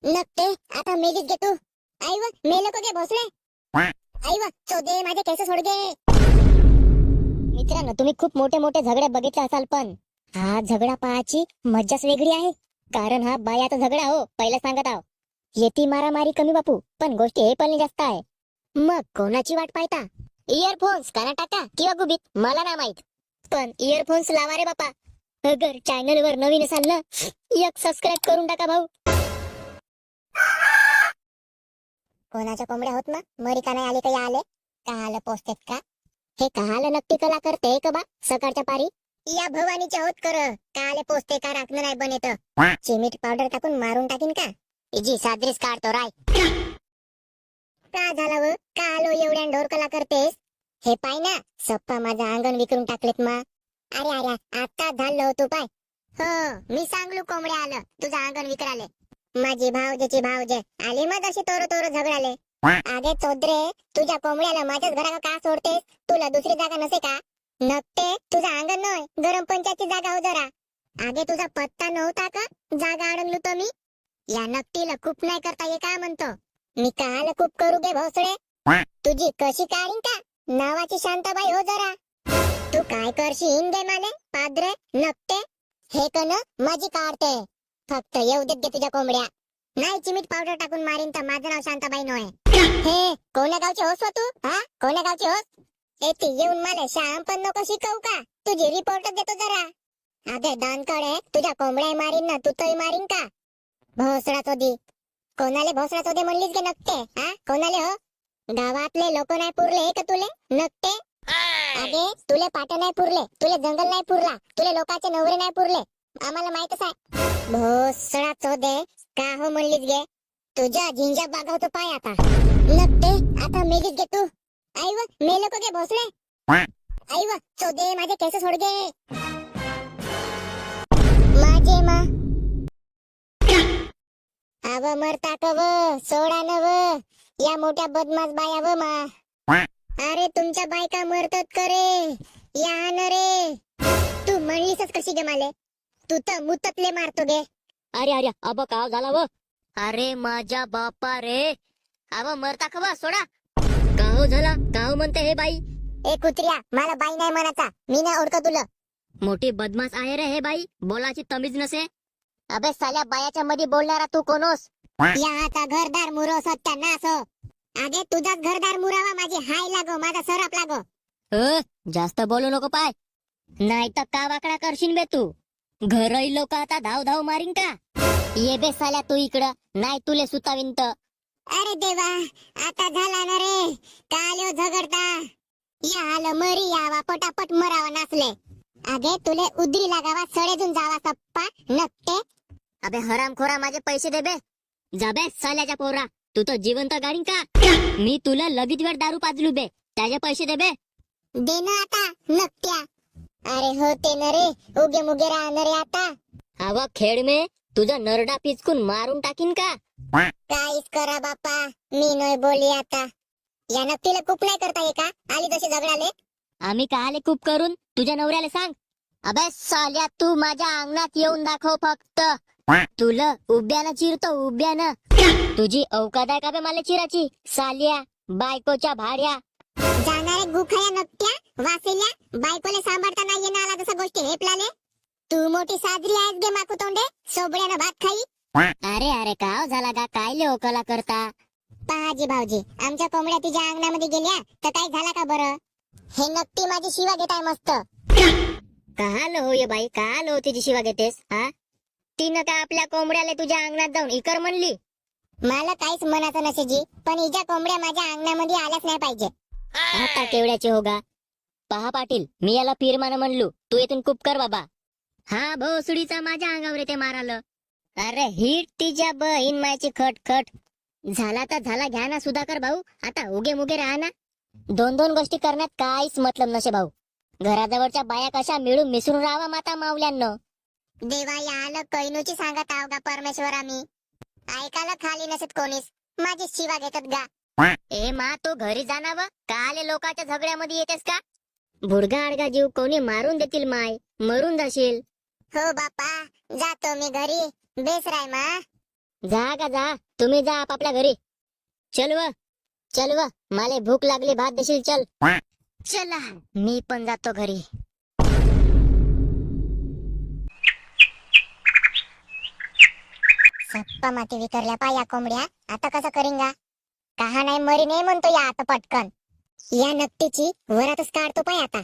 नक्ते आता मेलीच घे तू. आई व मेलो को गे भोसले. आई व चोदे माझे केस सोड गे. मित्रांनो, तुम्ही खूप मोठे मोठे झगडे बघितले असाल, पण हा झगडा पाहायची मज्जाच वेगळी आहे. कारण हा बायाचा झगडा हो, पहिला सांगत आहो. येती मारामारी कमी बापू, पण गोष्टी हे पण जास्त आहे. मग कोणाची वाट पाहता? इयरफोन्स काना टाका किंवा गुबीत मला नाही माहित, पण इयरफोन्स लावा रे बापा. अगर चॅनल वर नवीन असाल ना, एक सबस्क्राईब करून टाका भाऊ. कोणाच्या कोंबड्या होत ना, मरी का नाही आले का या आले काल पोचतेत का? हे काल नक्की कला करते का बा सकाळच्या पारी? या भवानीच्या होत कर काले पोचते का राखणं नाही बनेत. चिमीट पावडर टाकून मारून टाकीन का? इजी सादरीस काढतो राय. का झाला व कालो एवढ्या ढोर कला करतेस? हे पाय ना, सप्पा माझं अंगण विकरून टाकलेत मा. अरे अरे आता झालं तू पाय. हो मी सांगलो कोंबड्या आलं तुझं अंगण विकराले. माझी भावजेची भावजे आली मग अशी तोर तोर झगडाले. आगे चोदरे, तुझ्या कोंबड्याला माझ्याच घरा का सोडतेस? तुला दुसरी जागा नसे का? नकटे तुझा अंगण नव्हे, गरम पंचायतची जागा हो जरा. आगे तुझा पत्ता नव्हता का जागा अडवलो तो मी? या नकटीला खूप नाही करता ये काय म्हणतो? मी काल खूप करू गे भोसळे? तुझी कशी काढीन का नावाची शांताबाई हो जरा. तू काय करशील गे माने पाद्रे नकटे? हे कन माझी काढते. फक्त येऊ देत गे तुझ्या कोंबड्या. नाही चिमीट पावडर टाकून मारीन तर माझं नाव शांताबाई नव्हे. हे कोण्या गावचे होस व तू? हा कोण्या गावचे होस? येते येऊन मला श्याम पण नको शिकवू का? तुझी रिपोर्ट देतो जरा. अगे दानकडे तुझ्या कोंबड्या मारीन ना, तू तरी मारीन का? भोसडा चोदी. कोणाले भोसडा चोदे म्हणलीस गे नकटे? हा कोणाले हो? गावातले लोक नाही पुरले का तुले नकटे? अगे तुले पाट नाही पुरले, तुले जंगल नाही पुरला, तुले लोकांचे नवरे नाही पुरले, आम्हाला माहितच आहे. भोसडा चोदे का हो म्हणलीस गे? तुझ्या झिंजा बागावतो पाय आता. नकटे आता मेलीच घे तू. आई व मेलो को गे भोसले. आई व चोदे माझे केस सोड गे. माझे मा आव मरता कव सोडा नव या मोठ्या बदमाश बाया व मा. अरे तुमच्या बायका मरतात करे या न रे. तू म्हणलीसच कशी गे माले? तू तर मुततले मारतो गे. अरे अरे अब काव झाला व? अरे माझ्या बापा रे, अव मरता खवा सोडा. काहो झाला, काहो म्हणते हे बाई? ए कुत्र्या, मला बाई नाही म्हणाचा, मी नाही ओळखत तुला. मोठी बदमाश आहे रे हे बाई, बोलाची तमीज नसे. अबे साल्या बायाच्या मध्ये बोलणारा तू कोणोस? या आता घरदार मुरो सत्यानाश हो. आगे तुझाच घरदार मुरावा माझी हाय लागो, माझा सराप लागो. जास्त बोलू नको पाय, नाही तर का वाकडा करशील बे तू. घरही लोक आता धाव धाव मारीन का? ये बे साल्या तू इकडं, नाही तुले सुताविन तर. अरे देवा, आता झाला ना रे काल ह्यो झगडता. या आलं मरी यावा पटापट मरावा नाचले. आगे तुले उदरी लागावा सडेजून जावा सप्पा नकटे. अबे हरामखोरा माझे पैसे दे बे. जा बे साल्याच्या पोरा, तू तर जिवंत गाडीन का? मी तुला लगेच वेळ दारू पाजलू बे, त्याचे पैसे दे बे. दे ना आता नकट्या. अरे होते न रे उगे मुगे राहणार रे आता. आवा खेळ मे तुझा नरडा पिचकून मारून टाकीन का? काहीच करा बापा, मी नाही बोली आता. या नकटीला खूप नाही करता ये का? आली तशी झगडाले. आम्ही काले खूप करून तुझ्या नवऱ्याला सांग. अबे साल्या तू माझ्या अंगणात येऊन दाखव फक्त. तुला उभ्यानं चिरतो उभ्यानं. तुझी अवकात आहे का बे मला चिराची साल्या बायकोच्या भाड्या? जाणारे गुखाया नकट्या वासेल्या बायकोले सांभाळता नाही येणार आला जसं गोष्टी हेपलाले. तू मोठी साजरी आहेस गे माकू तोंडे, सोबड्यानं भात खाई. अरे अरे काव झाला का कायले ओकला करता? पहाजी भाऊजी, आमच्या कोंबड्या तुझ्या अंगणामध्ये गेल्या तर काय झाला का बरं? हे नक्की माझी शिवा घेताय मस्त. काल हो ये बाई, काल हो तिची शिवा घेतेस हा? तिनं का आपल्या कोंबड्याला तुझ्या अंगणात जाऊन इकर म्हणली? मला काहीच मनाचं नसे जी, पण हिच्या कोंबड्या माझ्या अंगणामध्ये आल्याच नाही पाहिजे. आता केवढ्याचे होगा? पहा पाटील, मी याला पीरमान म्हणलो, तू येथून कुप कर बाबा. हा भोसडीचा माझ्या अंगावर येते मारालं. अरे हिट तिच्या बहीण मायची खटखट. झाला तर झाला, घ्या ना सुधाकर भाऊ, आता उगे मुगे राहा ना. दोन दोन गोष्टी करण्यात काहीच मतलब नसे भाऊ. घराजवळच्या बाया कशा मिळून मिसळून राहावा माता मावल्यांनो. देवा या आलं कैनूची सांगत आहो का परमेश्वरा मी. ऐकायला खाली नसत कोणीच, माझी शिवा घेतात गा. ए मा तो घरी जाणावं, काले लोकांच्या झगड्यामध्ये येतेस का? बुडगा अडगा जीव कोणी मारून देतील माय, मरून जाशील. हो बापा, जातो मी घरी. बेस राय मा. जा का जा, तुम्ही जा आपापल्या घरी. चल व मला भूक लागली, भात देशील? चल. चला मी पण जातो घरी. सप्पा माती विकरल्या पा या कोंबड्या. आता कसं करींगा? कहा नाही मरी नाही म्हणतो या आता पटकन. या नकटीची वरातच काढतो पाय आता.